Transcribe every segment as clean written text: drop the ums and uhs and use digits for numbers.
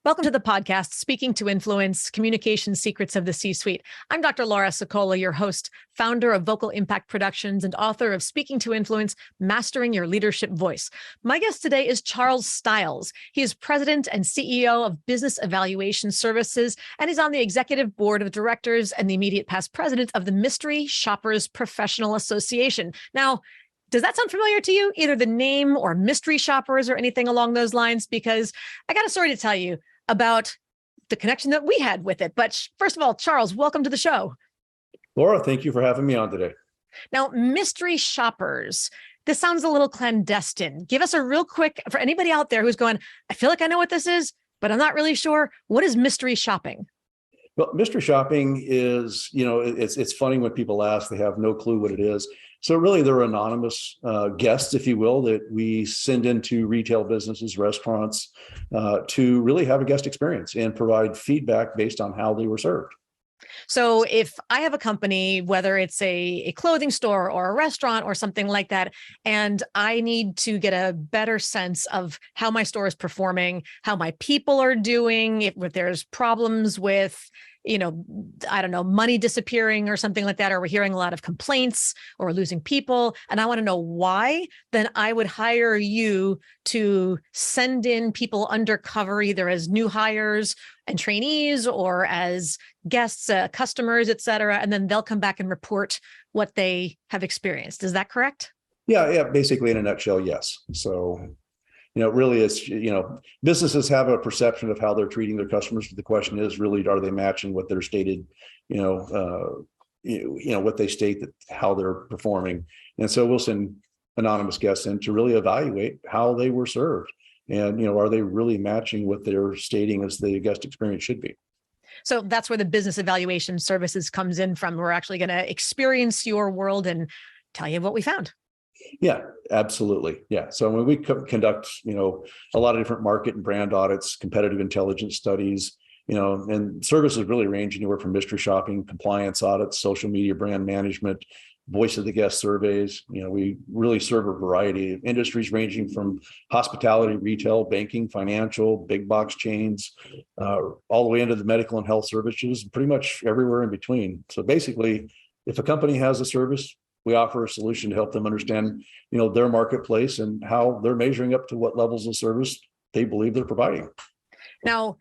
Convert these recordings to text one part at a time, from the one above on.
Welcome to the podcast, Speaking to Influence, Communication Secrets of the C-Suite. I'm Dr. Laura Sokola, your host, founder of Vocal Impact Productions and author of Speaking to Influence, Mastering Your Leadership Voice. My guest today is Charles Stiles. He is president and CEO of Business Evaluation Services, and he's on the executive board of directors and the immediate past president of the Mystery Shoppers Professional Association. Now, does that sound familiar to you? Either the name or mystery shoppers or anything along those lines? Because I got a story to tell you about the connection that we had with it. But first of all, Charles, welcome to the show. Laura, thank you for having me on today. Now, mystery shoppers, this sounds a little clandestine. Give us a real quick, for anybody out there who's going, I feel like I know what this is, but I'm not really sure. What is mystery shopping? Well, mystery shopping is, it's funny when people ask, they have no clue what it is. So really, they're anonymous guests, if you will, that we send into retail businesses, restaurants, to really have a guest experience and provide feedback based on how they were served. So if I have a company, whether it's a clothing store or a restaurant or something like that, and I need to get a better sense of how my store is performing, how my people are doing, if there's problems with, I don't know, money disappearing or something like that, or we're hearing a lot of complaints or losing people, and I want to know why, then I would hire you to send in people undercover, either as new hires and trainees or as guests, customers, et cetera, and then they'll come back and report what they have experienced. Is that correct? Yeah, basically in a nutshell, yes. So, really it's, businesses have a perception of how they're treating their customers. But the question is really, are they matching what they're stated, what they state that how they're performing? And so we'll send anonymous guests in to really evaluate how they were served. And, are they really matching what they're stating as the guest experience should be? So that's where the Business Evaluation Services comes in from. We're actually going to experience your world and tell you what we found. Yeah, absolutely. Yeah. So when we conduct, a lot of different market and brand audits, competitive intelligence studies, and services really range anywhere from mystery shopping, compliance audits, social media brand management, voice of the guest surveys. We really serve a variety of industries ranging from hospitality, retail, banking, financial, big box chains, all the way into the medical and health services, pretty much everywhere in between. So basically, if a company has a service, we offer a solution to help them understand, their marketplace and how they're measuring up to what levels of service they believe they're providing. Now,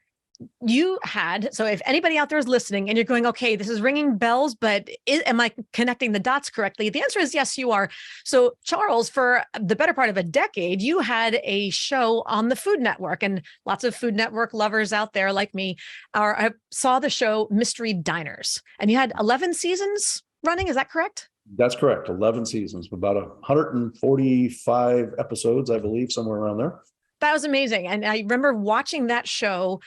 so if anybody out there is listening and you're going, okay, this is ringing bells, but am I connecting the dots correctly? The answer is yes, you are. So Charles, for the better part of a decade, you had a show on the Food Network, and lots of Food Network lovers out there like me I saw the show Mystery Diners, and you had 11 seasons running. Is that correct? That's correct. 11 seasons, about 145 episodes, I believe, somewhere around there. That was amazing. And I remember watching that show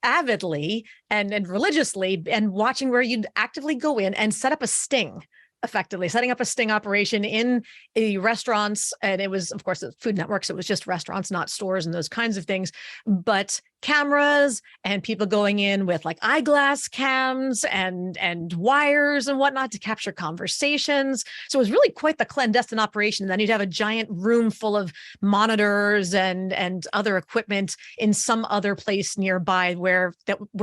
avidly and religiously, and watching where you'd actively go in and set up a sting, effectively setting up a sting operation in the restaurants. And it was, of course, the Food Network, so it was just restaurants, not stores and those kinds of things, but cameras and people going in with like eyeglass cams and wires and whatnot to capture conversations. So it was really quite the clandestine operation. Then you'd have a giant room full of monitors and other equipment in some other place nearby where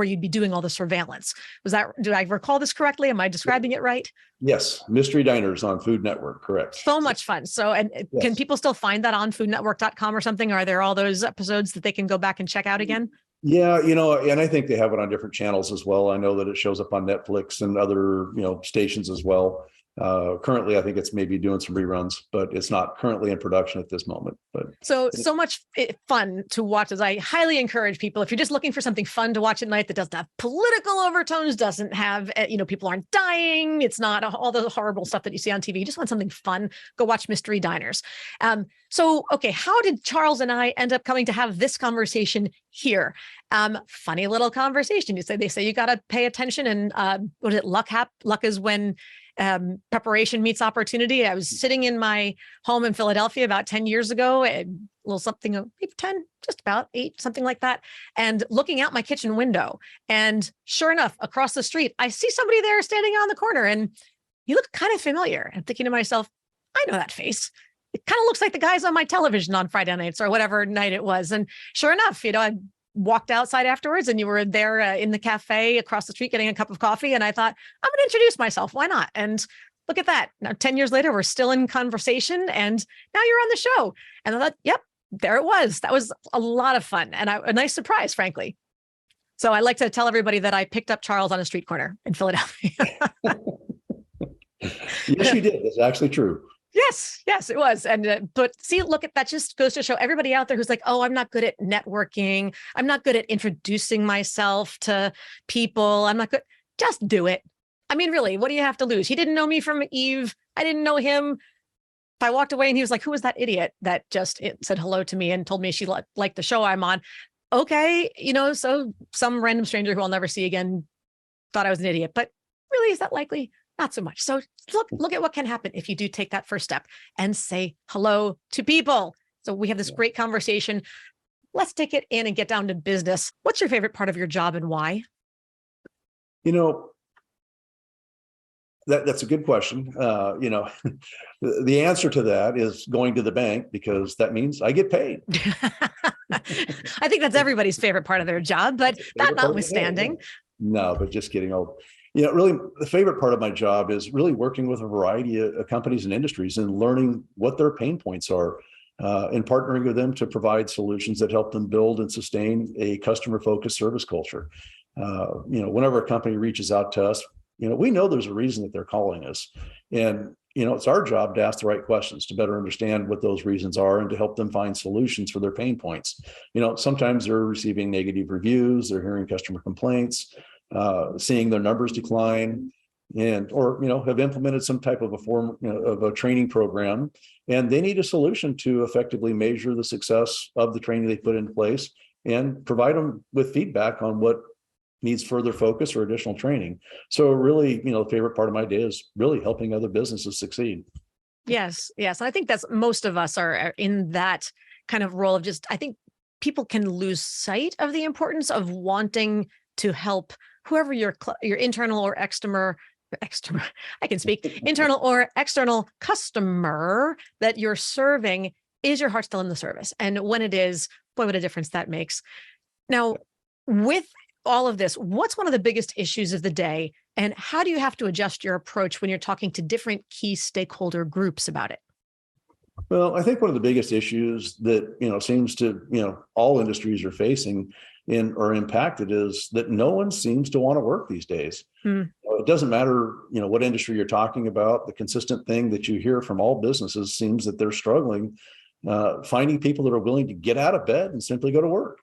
you'd be doing all the surveillance. Did I recall this correctly? Am I describing it right? Yes. Mystery Diners on Food Network. Correct. So much fun. So, yes. Can people still find that on foodnetwork.com or something? Are there all those episodes that they can go back and check out again? Yeah, and I think they have it on different channels as well. I know that it shows up on Netflix and other, stations as well. Currently, I think it's maybe doing some reruns, but it's not currently in production at this moment. But so much fun to watch, as I highly encourage people, if you're just looking for something fun to watch at night that doesn't have political overtones, doesn't have, people aren't dying, it's not all the horrible stuff that you see on TV, you just want something fun, go watch Mystery Diners. Okay, how did Charles and I end up coming to have this conversation here? Funny little conversation. They say you got to pay attention, and what is it? Luck is when preparation meets opportunity. I was sitting in my home in Philadelphia about 10 years ago, a little something, maybe 10, just about 8, something like that, and looking out my kitchen window. And sure enough, across the street, I see somebody there standing on the corner, and he looked kind of familiar. I'm thinking to myself, I know that face. It kind of looks like the guys on my television on Friday nights or whatever night it was. And sure enough, I walked outside afterwards and you were there in the cafe across the street getting a cup of coffee. And I thought, I'm going to introduce myself. Why not? And look at that. Now, 10 years later, we're still in conversation and now you're on the show. And I thought, yep, there it was. That was a lot of fun and a nice surprise, frankly. So I like to tell everybody that I picked up Charles on a street corner in Philadelphia. Yes, you did. It's actually true. Yes, it was. And but see, look at that. Just goes to show everybody out there who's like, oh, I'm not good at networking. I'm not good at introducing myself to people. I'm not good. Just do it. I mean, really, what do you have to lose? He didn't know me from Eve. I didn't know him. If I walked away and he was like, who was that idiot that just said hello to me and told me she liked the show I'm on? Okay, so some random stranger who I'll never see again thought I was an idiot. But really, is that likely? Not so much. So look at what can happen if you do take that first step and say hello to people. So we have this great conversation. Let's take it in and get down to business. What's your favorite part of your job and why? That's a good question. The answer to that is going to the bank, because that means I get paid. I think that's everybody's favorite part of their job, but that notwithstanding. No, but just kidding. Really, the favorite part of my job is really working with a variety of companies and industries and learning what their pain points are, and partnering with them to provide solutions that help them build and sustain a customer-focused service culture. Whenever a company reaches out to us, we know there's a reason that they're calling us, and it's our job to ask the right questions to better understand what those reasons are and to help them find solutions for their pain points. Sometimes they're receiving negative reviews, they're hearing customer complaints, seeing their numbers decline, or have implemented some type of a form of a training program, and they need a solution to effectively measure the success of the training they put in place and provide them with feedback on what needs further focus or additional training. So really, the favorite part of my day is really helping other businesses succeed. Yes. And I think that's most of us are in that kind of role of just, I think people can lose sight of the importance of wanting to help whoever your internal or external, I can speak, internal or external customer that you're serving. Is your heart still in the service? And when it is, boy, what a difference that makes. Now, with all of this, what's one of the biggest issues of the day, and how do you have to adjust your approach when you're talking to different key stakeholder groups about it? Well, I think one of the biggest issues that, seems to, all industries are facing or impacted is that no one seems to want to work these days. It doesn't matter, what industry you're talking about. The consistent thing that you hear from all businesses seems that they're struggling finding people that are willing to get out of bed and simply go to work.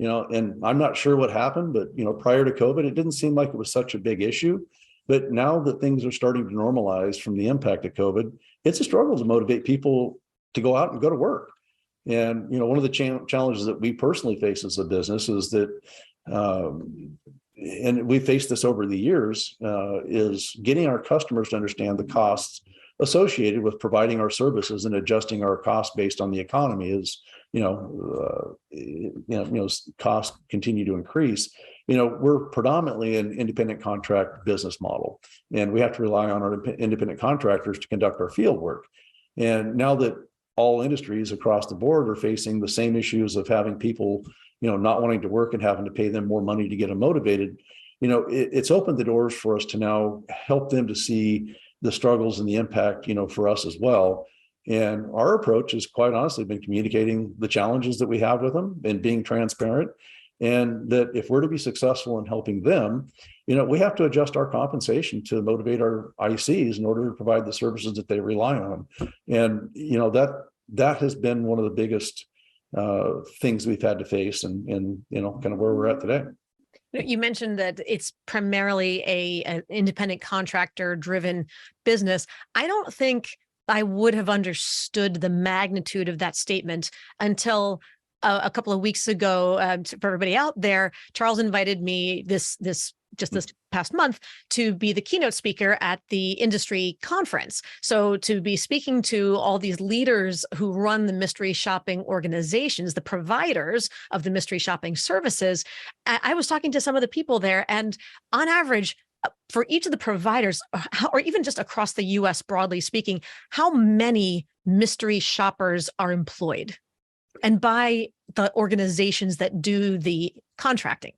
And I'm not sure what happened, but, prior to COVID, it didn't seem like it was such a big issue. But now that things are starting to normalize from the impact of COVID, it's a struggle to motivate people to go out and go to work. And, one of the challenges that we personally face as a business is that, and we faced this over the years, is getting our customers to understand the costs associated with providing our services and adjusting our costs based on the economy as, costs continue to increase. We're predominantly an independent contract business model, and we have to rely on our independent contractors to conduct our field work. And now that all industries across the board are facing the same issues of having people, not wanting to work and having to pay them more money to get them motivated, it's opened the doors for us to now help them to see the struggles and the impact, for us as well. And our approach has quite honestly been communicating the challenges that we have with them and being transparent. And that if we're to be successful in helping them, we have to adjust our compensation to motivate our ICs in order to provide the services that they rely on. And, that has been one of the biggest things we've had to face and kind of where we're at today. You mentioned that it's primarily an independent contractor driven business. I don't think I would have understood the magnitude of that statement until a couple of weeks ago. For everybody out there, Charles invited me this past month to be the keynote speaker at the industry conference. So to be speaking to all these leaders who run the mystery shopping organizations, the providers of the mystery shopping services, I was talking to some of the people there, and on average, for each of the providers, or even just across the US broadly speaking, how many mystery shoppers are employed? and by the organizations that do the contracting?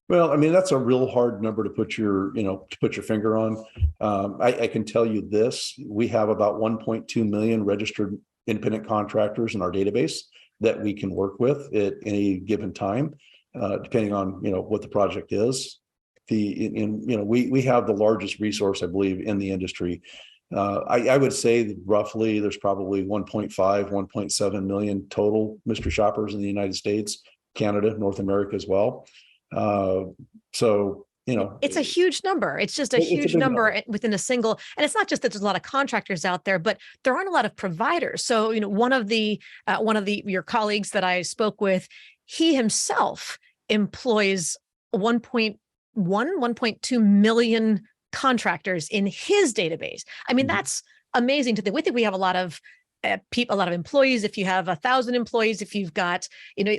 Well, I mean, that's a real hard number to put your, to put your finger on. I can tell you this: we have about 1.2 million registered independent contractors in our database that we can work with at any given time, depending on what the project is. We have the largest resource, I believe, in the industry. I would say that roughly there's probably 1.5, 1.7 million total mystery shoppers in the United States, Canada, North America as well. It's a huge number. It's just a huge number within a single, and it's not just that there's a lot of contractors out there, but there aren't a lot of providers. So, one of your colleagues that I spoke with, he himself employs 1.2 million contractors in his database. I mean, that's amazing to think. We think we have a lot of people, a lot of employees. If you have 1,000 employees, if you've got,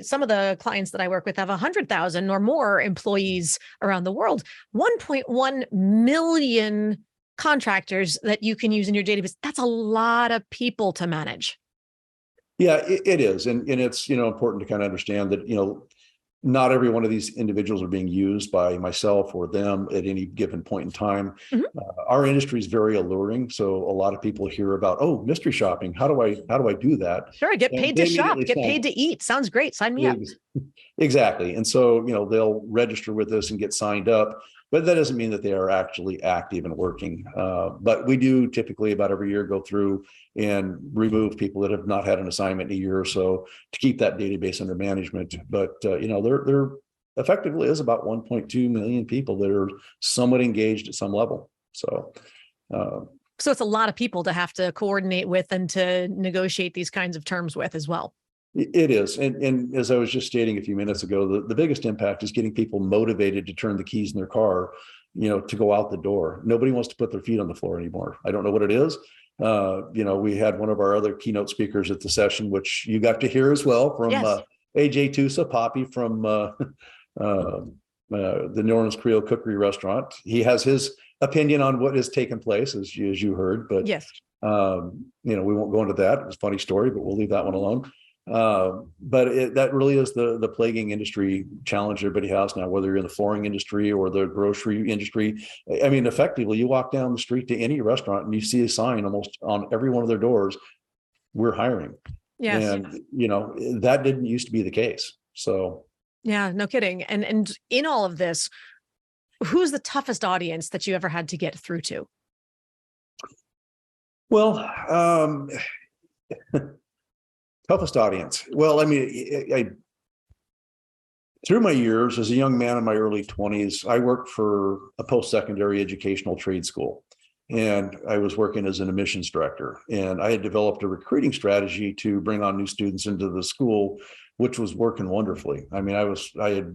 some of the clients that I work with have 100,000 or more employees around the world. 1.1 million contractors that you can use in your database. That's a lot of people to manage. Yeah, it is. And it's, important to kind of understand that, not every one of these individuals are being used by myself or them at any given point in time. Our industry is very alluring. So a lot of people hear about, mystery shopping. How do I do that? Sure. Get paid to shop, get paid to eat. Sounds great. Sign me up. Exactly. And so, they'll register with us and get signed up, but that doesn't mean that they are actually active and working. But we do typically about every year go through and remove people that have not had an assignment in a year or so to keep that database under management. But, there effectively is about 1.2 million people that are somewhat engaged at some level. So it's a lot of people to have to coordinate with and to negotiate these kinds of terms with as well. It is. And as I was just stating a few minutes ago, the biggest impact is getting people motivated to turn the keys in their car, to go out the door. Nobody wants to put their feet on the floor anymore. I don't know what it is. We had one of our other keynote speakers at the session, which you got to hear as well from AJ Tusa, Poppy from the New Orleans Creole Cookery Restaurant. He has his opinion on what has taken place, as you heard. But yes, we won't go into that. It was a funny story, but we'll leave that one alone. But that really is the plaguing industry challenge everybody has now, whether you're in the flooring industry or the grocery industry. I mean, effectively, you walk down the street to any restaurant and you see a sign almost on every one of their doors, "We're hiring." Yes. And, that didn't used to be the case. So. Yeah, no kidding. And in all of this, who's the toughest audience that you ever had to get through to? Well, toughest audience. Well, I mean, I through my years as a young man in my early 20s, I worked for a post-secondary educational trade school, and I was working as an admissions director. And I had developed a recruiting strategy to bring on new students into the school, which was working wonderfully. I mean, I had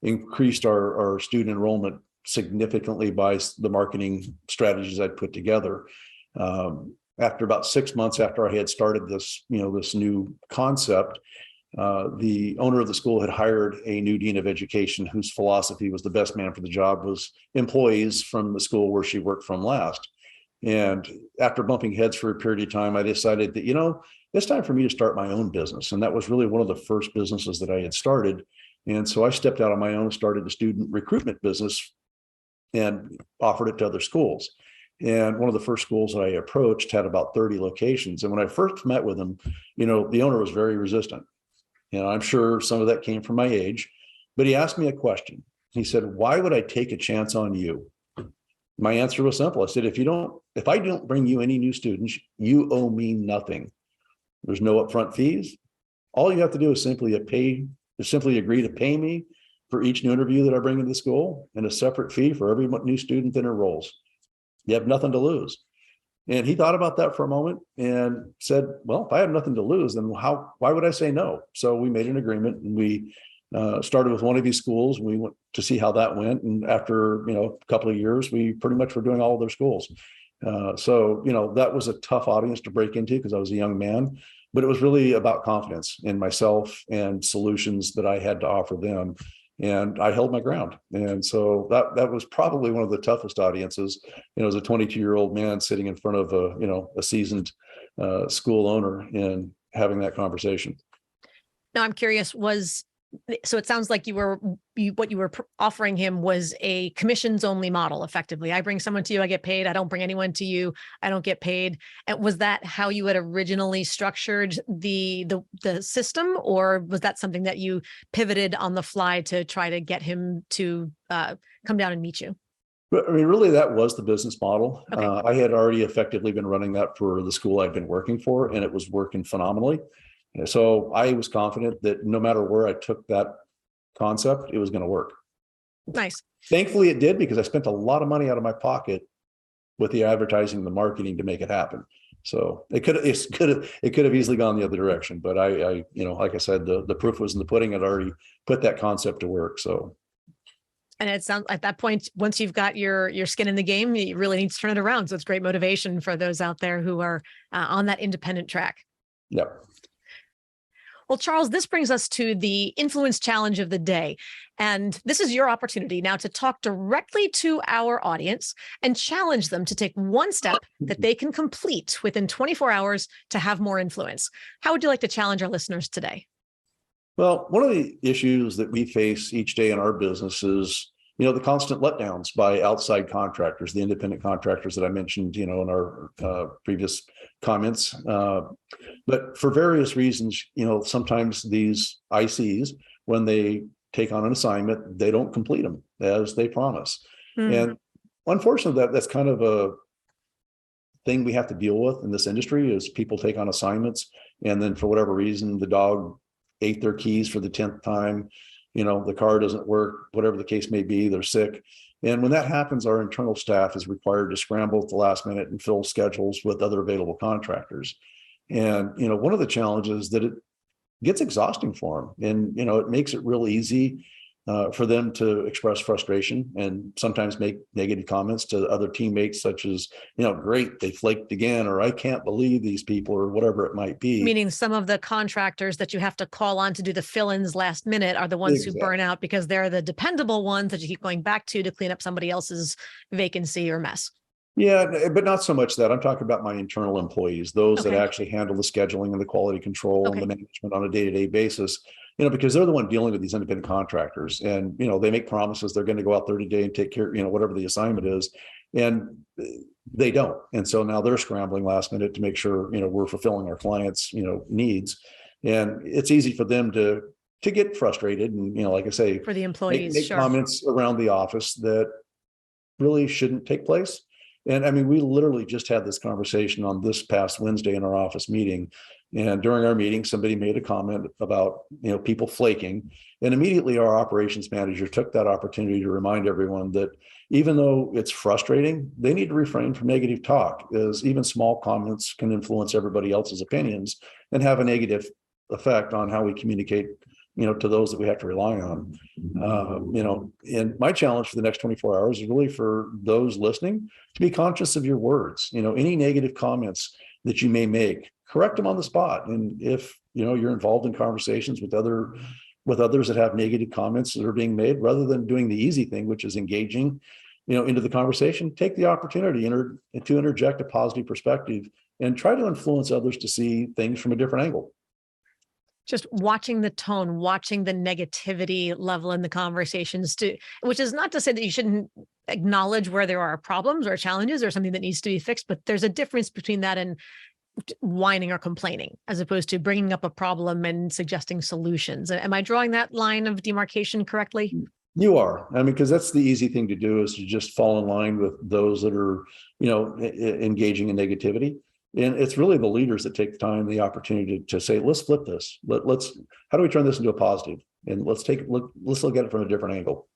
increased our student enrollment significantly by the marketing strategies I'd put together. After about 6 months after I had started this, this new concept, the owner of the school had hired a new dean of education whose philosophy was the best man for the job was employees from the school where she worked from last. And after bumping heads for a period of time, I decided that, it's time for me to start my own business. And that was really one of the first businesses that I had started. And so I stepped out on my own, started a student recruitment business and offered it to other schools. And one of the first schools that I approached had about 30 locations. And when I first met with him, the owner was very resistant. I'm sure some of that came from my age, but he asked me a question. He said, "Why would I take a chance on you?" My answer was simple. I said, if I don't bring you any new students, you owe me nothing. There's no upfront fees. All you have to do is simply agree to pay me for each new interview that I bring into the school and a separate fee for every new student that enrolls. You have nothing to lose. And he thought about that for a moment and said, "Well, if I have nothing to lose, then why would I say no?" So we made an agreement, and we started with one of these schools. We went to see how that went. And after, a couple of years, we pretty much were doing all of their schools. So that was a tough audience to break into because I was a young man, but it was really about confidence in myself and solutions that I had to offer them. And I held my ground. And so that was probably one of the toughest audiences, as a 22-year-old man sitting in front of a seasoned school owner and having that conversation. Now I'm curious, so it sounds like what you were offering him was a commissions only model. Effectively, I bring someone to you, I get paid. I don't bring anyone to you, I don't get paid. And was that how you had originally structured the system, or was that something that you pivoted on the fly to try to get him to come down and meet you? But I mean, really, that was the business model. Okay. I had already effectively been running that for the school I'd been working for, and it was working phenomenally. So I was confident that no matter where I took that concept, it was going to work. Nice. Thankfully, it did, because I spent a lot of money out of my pocket with the advertising and the marketing to make it happen. So it could have easily gone the other direction. But I like I said, the proof was in the pudding. I'd already put that concept to work. So. And it sounds at that point, once you've got your skin in the game, you really need to turn it around. So it's great motivation for those out there who are on that independent track. Yep. Well, Charles, this brings us to the influence challenge of the day. And this is your opportunity now to talk directly to our audience and challenge them to take one step that they can complete within 24 hours to have more influence. How would you like to challenge our listeners today? Well, one of the issues that we face each day in our business is, the constant letdowns by outside contractors, the independent contractors that I mentioned, in our previous comments. But for various reasons, sometimes these ICs, when they take on an assignment, they don't complete them as they promise. And unfortunately, that's kind of a thing we have to deal with in this industry, is people take on assignments, and then for whatever reason, the dog ate their keys for the 10th time. The car doesn't work, whatever the case may be, they're sick. And when that happens, our internal staff is required to scramble at the last minute and fill schedules with other available contractors. And, one of the challenges that it gets exhausting for them. And, it makes it real easy for them to express frustration and sometimes make negative comments to other teammates, such as, great, they flaked again, or I can't believe these people, or whatever it might be. Meaning some of the contractors that you have to call on to do the fill-ins last minute are the ones who burn out, because they're the dependable ones that you keep going back to clean up somebody else's vacancy or mess. Yeah, but not so much that. I'm talking about my internal employees, those that actually handle the scheduling and the quality control and the management on a day-to-day basis. Because they're the one dealing with these independent contractors, and, they make promises they're going to go out there today and take care, whatever the assignment is, and they don't. And so now they're scrambling last minute to make sure, we're fulfilling our clients', needs. And it's easy for them to get frustrated. And, like I say, for the employees, make comments around the office that really shouldn't take place. And I mean, we literally just had this conversation on this past Wednesday in our office meeting. And during our meeting, somebody made a comment about, people flaking. And immediately our operations manager took that opportunity to remind everyone that even though it's frustrating, they need to refrain from negative talk, as even small comments can influence everybody else's opinions and have a negative effect on how we communicate, to those that we have to rely on. And my challenge for the next 24 hours is really for those listening to be conscious of your words. Any negative comments that you may make, correct them on the spot. And if you're involved in conversations with others that have negative comments that are being made, rather than doing the easy thing, which is engaging into the conversation, take the opportunity to interject a positive perspective and try to influence others to see things from a different angle. Just watching the tone, watching the negativity level in the conversations, which is not to say that you shouldn't acknowledge where there are problems or challenges or something that needs to be fixed, but there's a difference between that and whining or complaining, as opposed to bringing up a problem and suggesting solutions. Am I drawing that line of demarcation correctly? You are. I mean, because that's the easy thing to do, is to just fall in line with those that are, engaging in negativity. And it's really the leaders that take the time, the opportunity to say, let's flip this. How do we turn this into a positive? And let's look at it from a different angle.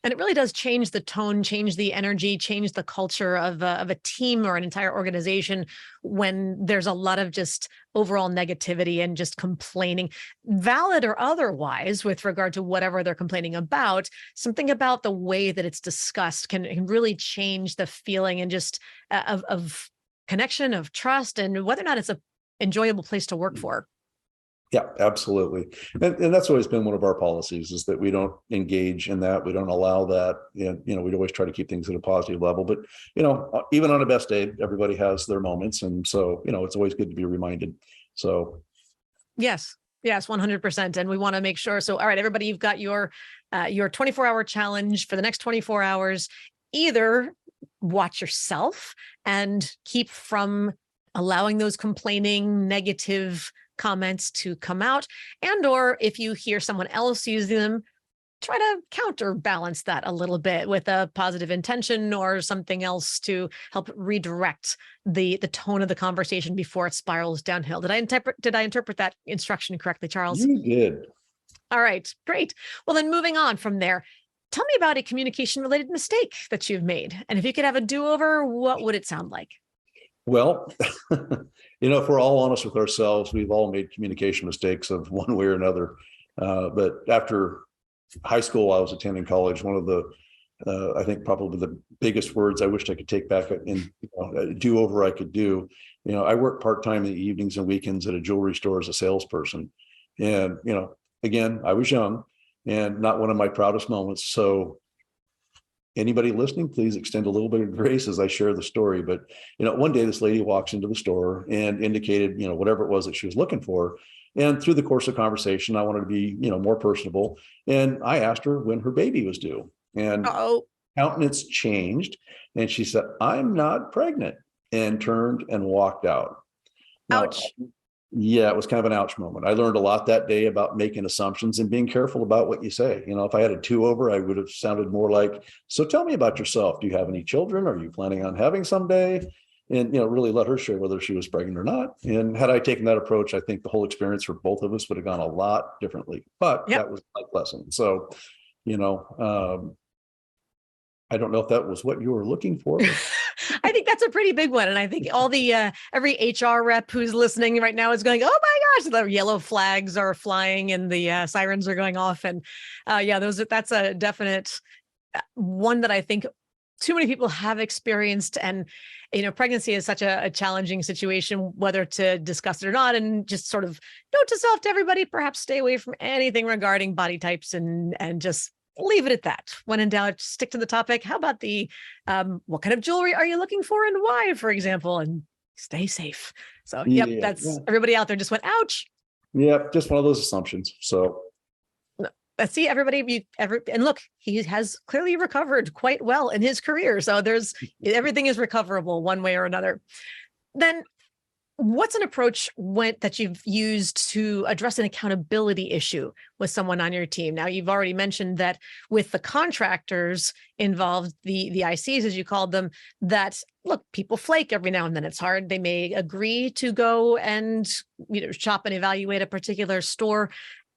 And it really does change the tone, change the energy, change the culture of a team or an entire organization when there's a lot of just overall negativity and just complaining, valid or otherwise, with regard to whatever they're complaining about. Something about the way that it's discussed can really change the feeling and just of connection, of trust, and whether or not it's an enjoyable place to work for. Yeah, absolutely. And that's always been one of our policies, is that we don't engage in that. We don't allow that. And, we'd always try to keep things at a positive level. But, even on a best day, everybody has their moments. And so, it's always good to be reminded. So Yes. Yes, 100%. And we want to make sure. So, all right, everybody, you've got your 24-hour challenge for the next 24 hours. Either watch yourself and keep from allowing those complaining negative comments to come out. And or if you hear someone else using them, try to counterbalance that a little bit with a positive intention or something else to help redirect the tone of the conversation before it spirals downhill. Did I interpret that instruction correctly, Charles? You did. All right, great. Well, then moving on from there, tell me about a communication related mistake that you've made. And if you could have a do-over, what would it sound like? Well, if we're all honest with ourselves, we've all made communication mistakes of one way or another. But after high school, I was attending college. One of the, I think probably the biggest words I wished I could take back in do over I could do. I worked part-time in the evenings and weekends at a jewelry store as a salesperson. And, again, I was young and not one of my proudest moments. So anybody listening, please extend a little bit of grace as I share the story. But, one day this lady walks into the store and indicated, whatever it was that she was looking for. And through the course of conversation, I wanted to be, more personable. And I asked her when her baby was due. And countenance changed. And she said, "I'm not pregnant," and turned and walked out. Now, Ouch. yeah, it was kind of an ouch moment. I learned a lot that day about making assumptions and being careful about what you say. If I had a do-over, I would have sounded more like, "So tell me about yourself. Do you have any children? Are you planning on having someday?" And, really let her share whether she was pregnant or not. And had I taken that approach, I think the whole experience for both of us would have gone a lot differently. But that was my lesson. So, I don't know if that was what you were looking for. I think that's a pretty big one. And I think all the every HR rep who's listening right now is going, "Oh my gosh," the yellow flags are flying and the sirens are going off. And that's a definite one that I think too many people have experienced. And, pregnancy is such a challenging situation, whether to discuss it or not. And just sort of note to self, to everybody, perhaps stay away from anything regarding body types and just leave it at that. When in doubt, stick to the topic. How about the what kind of jewelry are you looking for and why, for example, and stay safe. So, everybody out there just went, ouch. Yeah, just one of those assumptions. So see, everybody, and look, he has clearly recovered quite well in his career. So everything is recoverable one way or another. Then what's an approach that you've used to address an accountability issue with someone on your team? Now, you've already mentioned that with the contractors involved, the ICs, as you called them, that look, people flake every now and then. It's hard. They may agree to go and shop and evaluate a particular store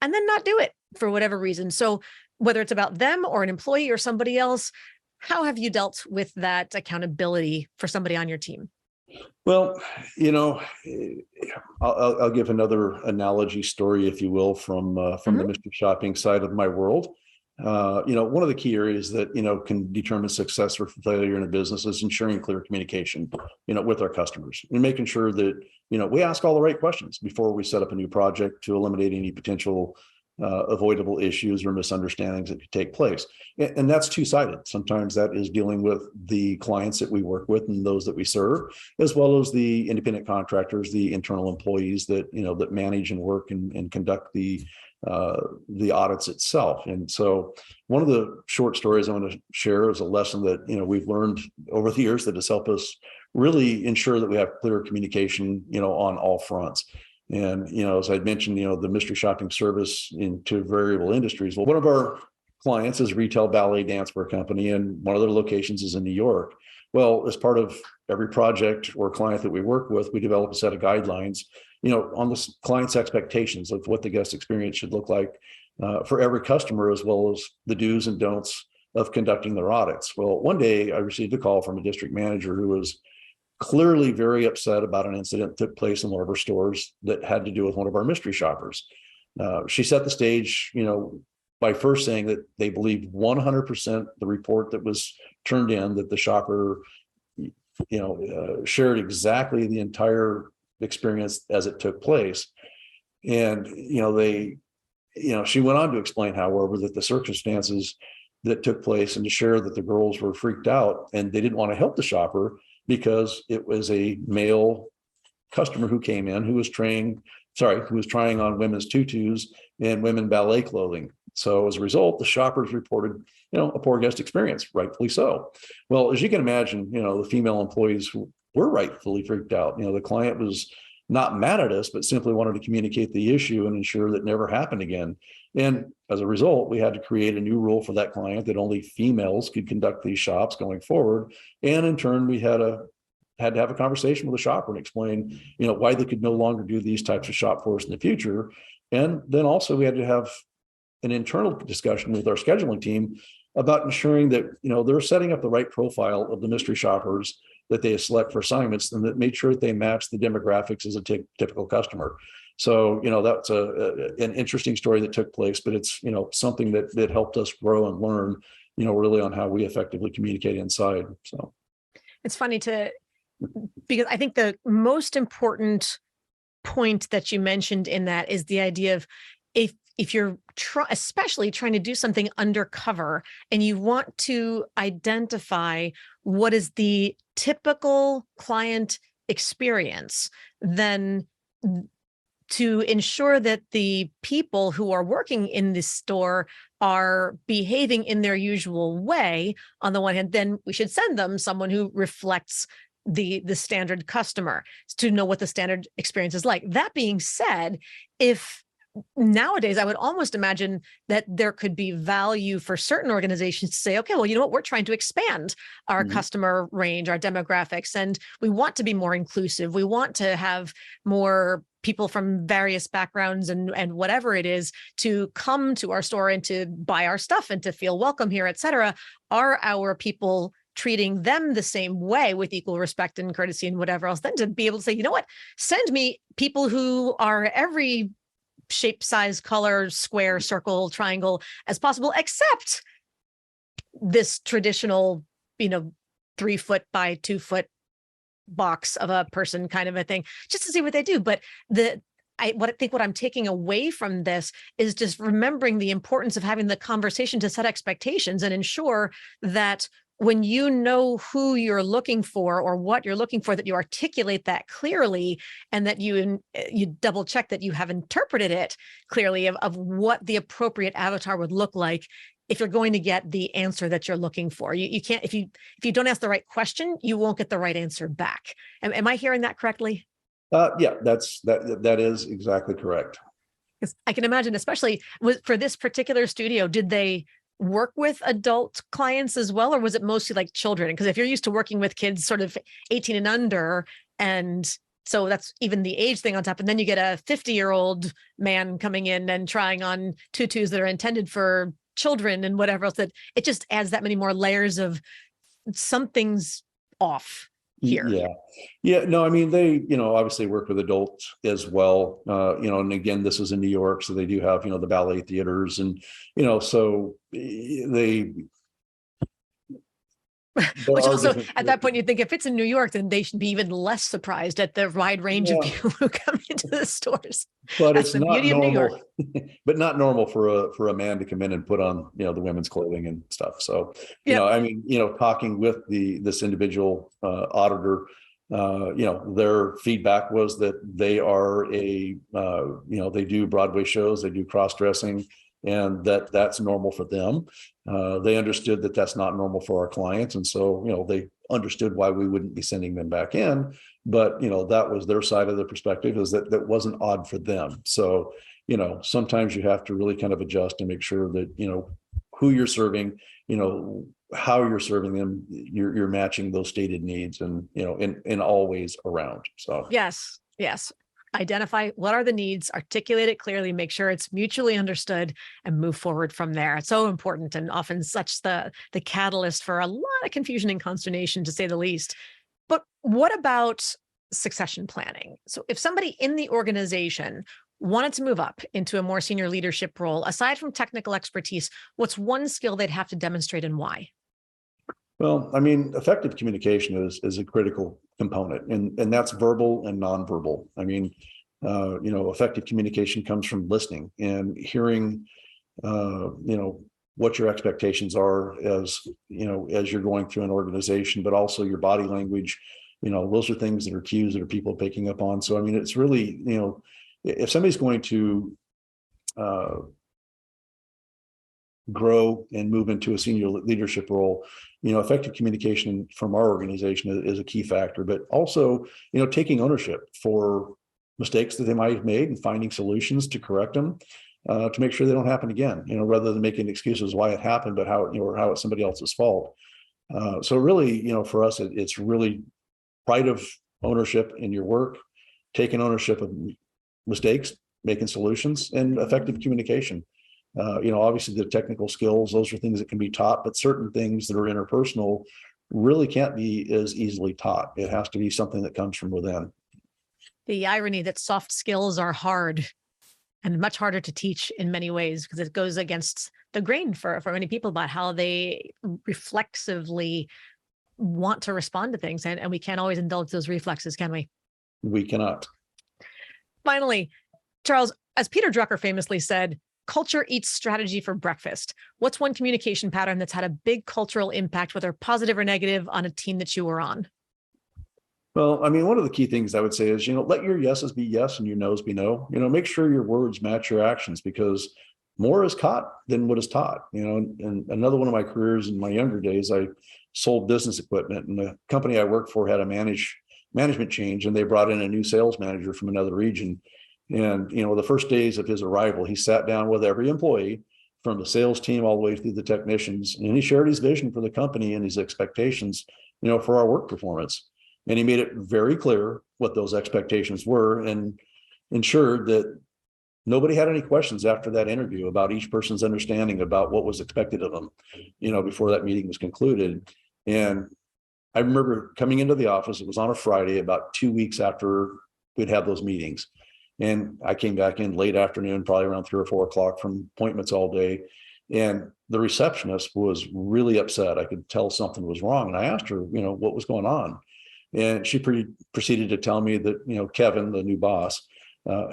and then not do it for whatever reason. So whether it's about them or an employee or somebody else, how have you dealt with that accountability for somebody on your team? Well, I'll give another analogy story, if you will, from the mystery shopping side of my world. One of the key areas that, can determine success or failure in a business is ensuring clear communication, with our customers and making sure that, we ask all the right questions before we set up a new project to eliminate any potential avoidable issues or misunderstandings that could take place. And that's two-sided. Sometimes that is dealing with the clients that we work with and those that we serve, as well as the independent contractors, the internal employees that, that manage and work and conduct the audits itself. And so one of the short stories I want to share is a lesson that, we've learned over the years that has helped us really ensure that we have clear communication, on all fronts. And, as I'd mentioned, the mystery shopping service into variable industries. Well, one of our clients is a retail ballet dancewear company, and one of their locations is in New York. Well, as part of every project or client that we work with, we develop a set of guidelines, on the client's expectations of what the guest experience should look like for every customer, as well as the do's and don'ts of conducting their audits. Well, one day I received a call from a district manager who was clearly very upset about an incident that took place in one of our stores that had to do with one of our mystery shoppers. She set the stage, by first saying that they believed 100% the report that was turned in, that the shopper, shared exactly the entire experience as it took place. And, she went on to explain, however, that the circumstances that took place and to share that the girls were freaked out and they didn't want to help the shopper because it was a male customer who came in who was trained who was trying on women's tutus and women ballet clothing. So as a result, the shoppers reported, a poor guest experience, rightfully so. Well, as you can imagine, the female employees were rightfully freaked out. The client was not mad at us, but simply wanted to communicate the issue and ensure that it never happened again. And as a result, we had to create a new rule for that client that only females could conduct these shops going forward. And in turn, we had to have a conversation with the shopper and explain, why they could no longer do these types of shop for us in the future. And then also we had to have an internal discussion with our scheduling team about ensuring that, they're setting up the right profile of the mystery shoppers that they select for assignments, and that made sure that they match the demographics as a typical customer. So, that's an interesting story that took place, but it's, something that helped us grow and learn, really on how we effectively communicate inside. So it's funny because I think the most important point that you mentioned in that is the idea of if you're especially trying to do something undercover and you want to identify what is the typical client experience, then to ensure that the people who are working in this store are behaving in their usual way, on the one hand, then we should send them someone who reflects the standard customer to know what the standard experience is like. That being said, if nowadays, I would almost imagine that there could be value for certain organizations to say, okay, well, you know what, we're trying to expand our customer range, our demographics, and we want to be more inclusive. We want to have more people from various backgrounds and whatever it is to come to our store and to buy our stuff and to feel welcome here, et cetera. Are our people treating them the same way with equal respect and courtesy and whatever else? Then to be able to say, you know what, send me people who are every shape, size, color, square, circle, triangle as possible, except this traditional, 3-foot by 2-foot box of a person kind of a thing, just to see what they do. But what I'm taking away from this is just remembering the importance of having the conversation to set expectations and ensure that when you know who you're looking for or what you're looking for, that you articulate that clearly, and that you double check that you have interpreted it clearly of what the appropriate avatar would look like if you're going to get the answer that you're looking for. You can't, if you don't ask the right question, you won't get the right answer back. Am I hearing that correctly? Yeah, that is exactly correct. Because I can imagine, especially for this particular studio, did they work with adult clients as well, or was it mostly like children? Because if you're used to working with kids sort of 18 and under, and so that's even the age thing on top, and then you get a 50-year-old man coming in and trying on tutus that are intended for children and whatever else, that it just adds that many more layers of something's off here. Yeah. No, I mean, they, obviously work with adults as well. And again, this is in New York, so they do have, the ballet theaters and, so they. Which also, at that point, you think if it's in New York, then they should be even less surprised at the wide range of people who come into the stores. But it's not normal, but not normal for a man to come in and put on, the women's clothing and stuff. So, talking with this individual auditor, their feedback was that they are they do Broadway shows, they do cross-dressing, and that's normal for them. They understood that that's not normal for our clients. And so, they understood why we wouldn't be sending them back in. But, that was their side of the perspective, is that wasn't odd for them. So, sometimes you have to really kind of adjust and make sure that, who you're serving, how you're serving them, you're matching those stated needs and, in all ways around. So, yes. Identify what are the needs, articulate it clearly, make sure it's mutually understood, and move forward from there. It's so important, and often such the catalyst for a lot of confusion and consternation, to say the least. But what about succession planning? So if somebody in the organization wanted to move up into a more senior leadership role, aside from technical expertise, what's one skill they'd have to demonstrate and why? Well, I mean, effective communication is a critical component, and that's verbal and nonverbal. I mean, effective communication comes from listening and hearing, what your expectations are as you're going through an organization, but also your body language. Those are things that are cues that are people picking up on. So, I mean, it's really, if somebody's going to grow and move into a senior leadership role, effective communication from our organization is a key factor, but also, taking ownership for mistakes that they might have made and finding solutions to correct them, to make sure they don't happen again, rather than making excuses why it happened, but how, or how it's somebody else's fault. So really, for us, it's really pride of ownership in your work, taking ownership of mistakes, making solutions, and effective communication. Obviously the technical skills, those are things that can be taught, but certain things that are interpersonal really can't be as easily taught. It has to be something that comes from within. The irony that soft skills are hard and much harder to teach in many ways, because it goes against the grain for many people about how they reflexively want to respond to things. And we can't always indulge those reflexes, can we? We cannot. Finally, Charles, as Peter Drucker famously said, culture eats strategy for breakfast. What's one communication pattern that's had a big cultural impact, whether positive or negative, on a team that you were on? Well, one of the key things I would say is, let your yeses be yes and your nos be no. Make sure your words match your actions, because more is caught than what is taught. And another one of my careers in my younger days, I sold business equipment, and the company I worked for had a management change, and they brought in a new sales manager from another region. And, the first days of his arrival, he sat down with every employee from the sales team all the way through the technicians, and he shared his vision for the company and his expectations, for our work performance. And he made it very clear what those expectations were, and ensured that nobody had any questions after that interview about each person's understanding about what was expected of them, before that meeting was concluded. And I remember coming into the office, it was on a Friday, about 2 weeks after we'd have those meetings. And I came back in late afternoon, probably around 3 or 4 o'clock from appointments all day. And the receptionist was really upset. I could tell something was wrong. And I asked her, what was going on? And she proceeded to tell me that, Kevin, the new boss,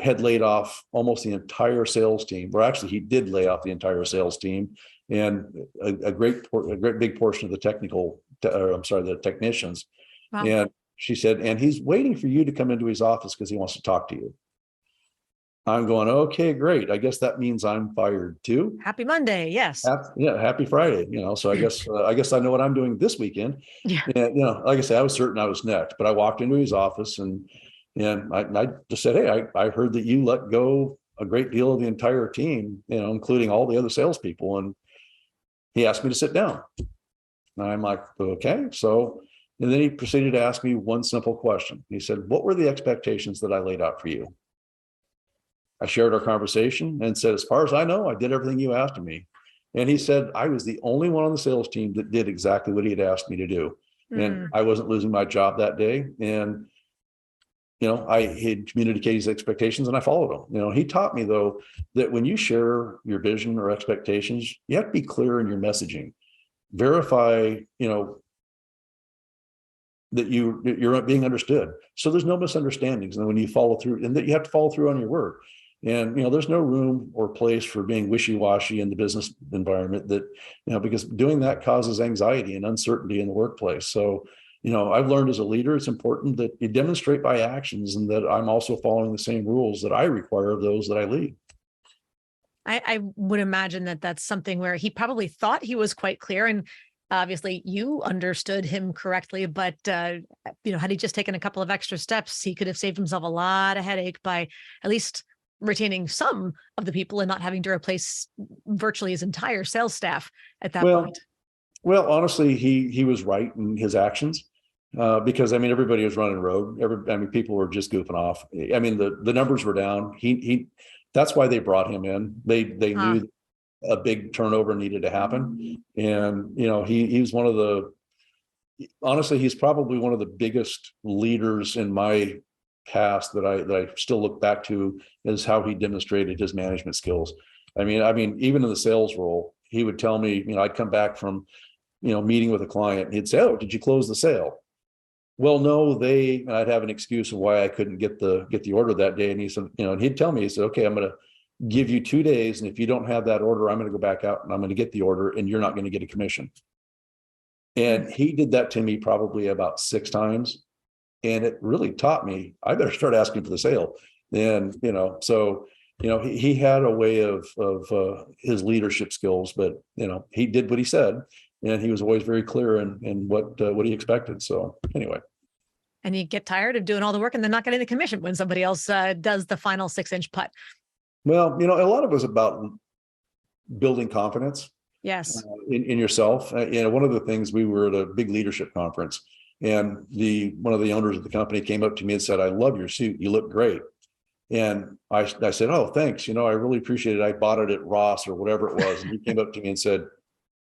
had laid off almost the entire sales team. Or actually, he did lay off the entire sales team, and a great big portion of the the technicians. Wow. And she said, and he's waiting for you to come into his office because he wants to talk to you. I'm going, okay, great. I guess that means I'm fired too. Happy Monday. Yes. Happy Friday. So I guess I know what I'm doing this weekend. Yeah. And, like I said, I was certain I was next, but I walked into his office and I just said, hey, I heard that you let go a great deal of the entire team, including all the other salespeople. And he asked me to sit down. And I'm like, okay. So, and then he proceeded to ask me one simple question. He said, what were the expectations that I laid out for you? I shared our conversation and said, as far as I know, I did everything you asked of me. And he said, I was the only one on the sales team that did exactly what he had asked me to do. And I wasn't losing my job that day. And, I had communicated his expectations and I followed him. He taught me, though, that when you share your vision or expectations, you have to be clear in your messaging. Verify, that you're being understood. So there's no misunderstandings. And when you follow through, and that you have to follow through on your word. And, there's no room or place for being wishy-washy in the business environment that, because doing that causes anxiety and uncertainty in the workplace. So, I've learned as a leader, it's important that you demonstrate by actions, and that I'm also following the same rules that I require of those that I lead. I would imagine that that's something where he probably thought he was quite clear, and obviously you understood him correctly, but had he just taken a couple of extra steps, he could have saved himself a lot of headache by at least retaining some of the people and not having to replace virtually his entire sales staff at that point. Well, honestly, he was right in his actions, because everybody was running rogue. People were just goofing off. The numbers were down. He that's why they brought him in. They knew a big turnover needed to happen. And, he's honestly, he's probably one of the biggest leaders in my past that I still look back to, is how he demonstrated his management skills. Even in the sales role, he would tell me, I'd come back from, meeting with a client, and he'd say, oh, did you close the sale? Well, no, I'd have an excuse of why I couldn't get the order that day. And he said, and he'd tell me, he said, okay, I'm going to give you 2 days. And if you don't have that order, I'm going to go back out and I'm going to get the order, and you're not going to get a commission. And he did that to me probably about 6 times. And it really taught me, I better start asking for the sale. And, so, he had a way of his leadership skills, but, he did what he said, and he was always very clear in what he expected. So anyway. And you get tired of doing all the work and then not getting the commission when somebody else does the final 6-inch putt. Well, a lot of it was about building confidence. Yes. In yourself. One of the things, we were at a big leadership conference, and one of the owners of the company came up to me and said, "I love your suit. You look great." And I said, "Oh, thanks. I really appreciate it. I bought it at Ross or whatever it was." And he came up to me and said,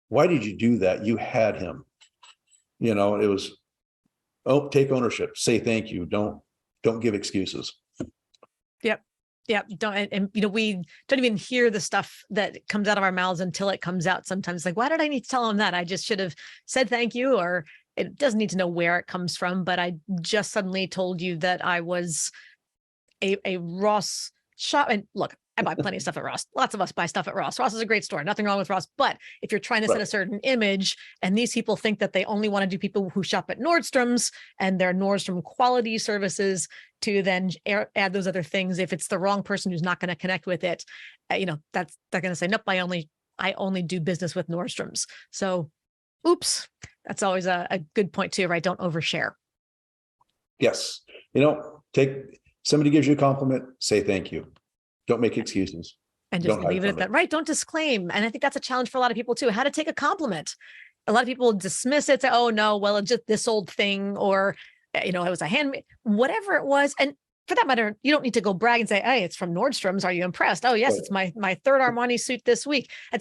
"Why did you do that? You had him." It was, take ownership, say thank you. Don't give excuses. Yep. Yeah. We don't even hear the stuff that comes out of our mouths until it comes out. Sometimes like, why did I need to tell him that? I just should have said thank you, or it doesn't need to know where it comes from. But I just suddenly told you that I was a Ross shop. And look, I buy plenty of stuff at Ross. Lots of us buy stuff at Ross. Ross is a great store. Nothing wrong with Ross. But if you're trying to set a certain image, and these people think that they only want to do people who shop at Nordstrom's and their Nordstrom quality services, to then add those other things, if it's the wrong person who's not going to connect with it, they're going to say, nope, I only do business with Nordstrom's. So, oops, that's always a good point too, right? Don't overshare. Yes. Somebody gives you a compliment, say thank you. Don't make excuses. And just leave it at that, right? Don't disclaim. And I think that's a challenge for a lot of people too, how to take a compliment. A lot of people dismiss it, say, oh no, well, it's just this old thing, or it was a handmade, whatever it was. And for that matter, you don't need to go brag and say, hey, it's from Nordstrom's. Are you impressed? Oh yes, it's my third Armani suit this week. I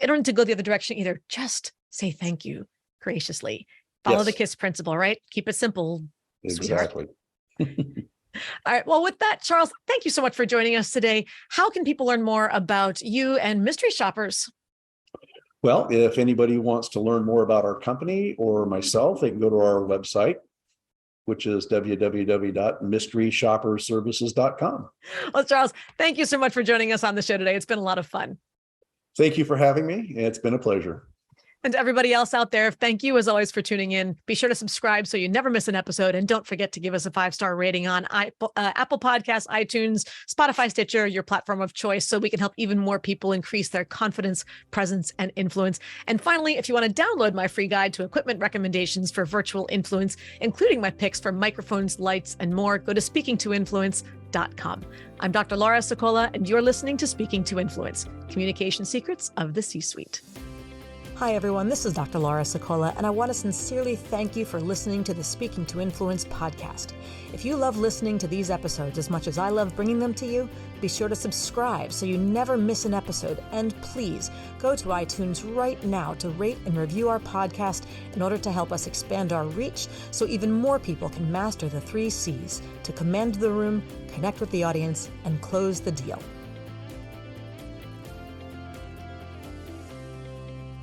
don't need to go the other direction either. Just say thank you graciously. Follow the KISS principle, right? Keep it simple. Exactly. All right. Well, with that, Charles, thank you so much for joining us today. How can people learn more about you and mystery shoppers? Well, if anybody wants to learn more about our company or myself, they can go to our website, which is www.mysteryshopperservices.com. Well, Charles, thank you so much for joining us on the show today. It's been a lot of fun. Thank you for having me. It's been a pleasure. And to everybody else out there, thank you as always for tuning in. Be sure to subscribe so you never miss an episode. And don't forget to give us a 5-star rating on Apple Podcasts, iTunes, Spotify, Stitcher, your platform of choice, so we can help even more people increase their confidence, presence, and influence. And finally, if you want to download my free guide to equipment recommendations for virtual influence, including my picks for microphones, lights, and more, go to speakingtoinfluence.com. I'm Dr. Laura Sokola, and you're listening to Speaking to Influence, Communication Secrets of the C-Suite. Hi, everyone. This is Dr. Laura Sokola, and I want to sincerely thank you for listening to the Speaking to Influence podcast. If you love listening to these episodes as much as I love bringing them to you, be sure to subscribe so you never miss an episode. And please go to iTunes right now to rate and review our podcast in order to help us expand our reach so even more people can master the 3 C's to command the room, connect with the audience, and close the deal.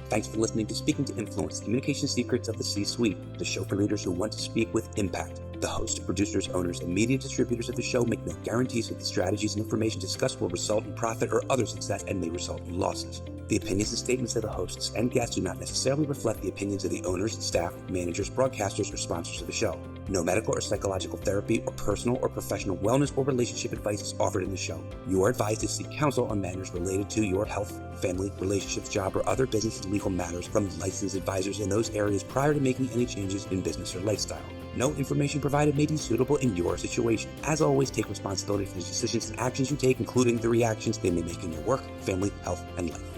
Thanks for listening to Speaking to Influence, Communication Secrets of the C-Suite, the show for leaders who want to speak with impact. The hosts, producers, owners, and media distributors of the show make no guarantees that the strategies and information discussed will result in profit or other success and may result in losses. The opinions and statements of the hosts and guests do not necessarily reflect the opinions of the owners, staff, managers, broadcasters, or sponsors of the show. No medical or psychological therapy or personal or professional wellness or relationship advice is offered in the show. You are advised to seek counsel on matters related to your health, family, relationships, job, or other business and legal matters from licensed advisors in those areas prior to making any changes in business or lifestyle. No information provided may be suitable in your situation. As always, take responsibility for the decisions and actions you take, including the reactions they may make in your work, family, health, and life.